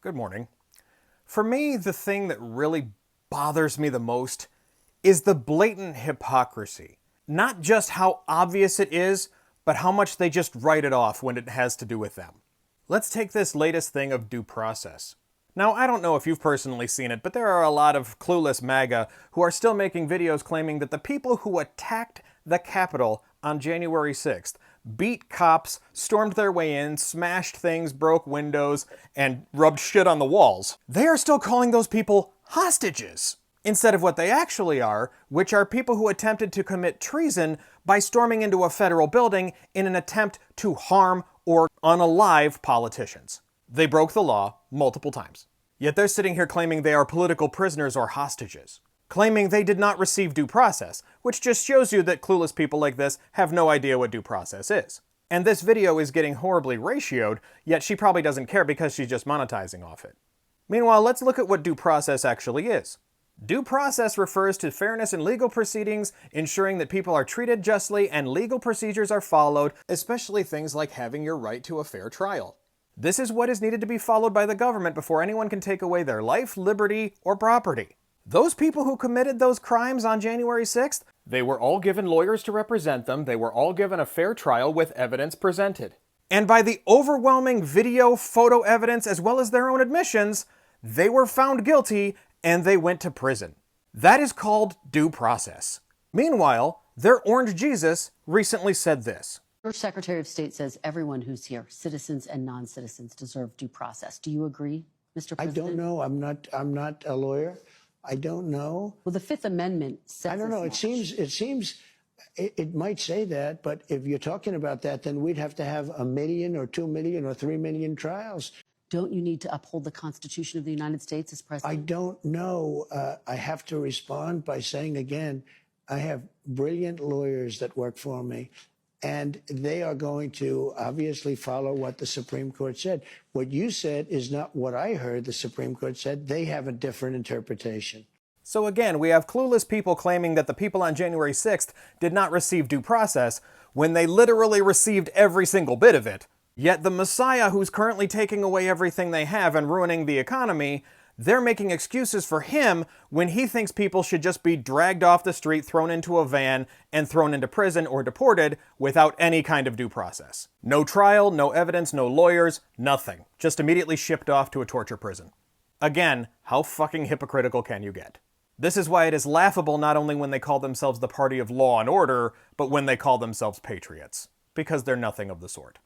Good morning. For me, the thing that really bothers me the most is the blatant hypocrisy. Not just how obvious it is, but how much they just write it off when it has to do with them. Let's take this latest thing of due process. Now, I don't know if you've personally seen it, but there are a lot of clueless MAGA who are still making videos claiming that the people who attacked the Capitol on January 6th, beat cops, stormed their way in, smashed things, broke windows, and rubbed shit on the walls, they are still calling those people hostages, instead of what they actually are, which are people who attempted to commit treason by storming into a federal building in an attempt to harm or unalive politicians. They broke the law multiple times. Yet they're sitting here claiming they are political prisoners or hostages, claiming they did not receive due process, which just shows you that clueless people like this have no idea what due process is. And this video is getting horribly ratioed, yet she probably doesn't care because she's just monetizing off it. Meanwhile, let's look at what due process actually is. Due process refers to fairness in legal proceedings, ensuring that people are treated justly and legal procedures are followed, especially things like having your right to a fair trial. This is what is needed to be followed by the government before anyone can take away their life, liberty, or property. Those people who committed those crimes on January 6th, they were all given lawyers to represent them, they were all given a fair trial with evidence presented. And by the overwhelming video, photo evidence, as well as their own admissions, they were found guilty and they went to prison. That is called due process. Meanwhile, their Orange Jesus recently said this. Your Secretary of State says everyone who's here, citizens and non-citizens, deserve due process. Do you agree, Mr. President? I don't know. I'm not a lawyer. I don't know. Well, the Fifth Amendment says I don't know. It seems it might say that, but if you're talking about that, then we'd have to have 1 million or 2 million or 3 million trials. Don't you need to uphold the Constitution of the United States as president? I don't know. I have to respond by saying again, I have brilliant lawyers that work for me, and they are going to obviously follow what the Supreme Court said. What you said is not what I heard the Supreme Court said. They have a different interpretation. So again, we have clueless people claiming that the people on January 6th did not receive due process when they literally received every single bit of it. Yet the Messiah who's currently taking away everything they have and ruining the economy, they're making excuses for him when he thinks people should just be dragged off the street, thrown into a van, and thrown into prison or deported without any kind of due process. No trial, no evidence, no lawyers, nothing. Just immediately shipped off to a torture prison. Again, how fucking hypocritical can you get? This is why it is laughable not only when they call themselves the party of law and order, but when they call themselves patriots. Because they're nothing of the sort.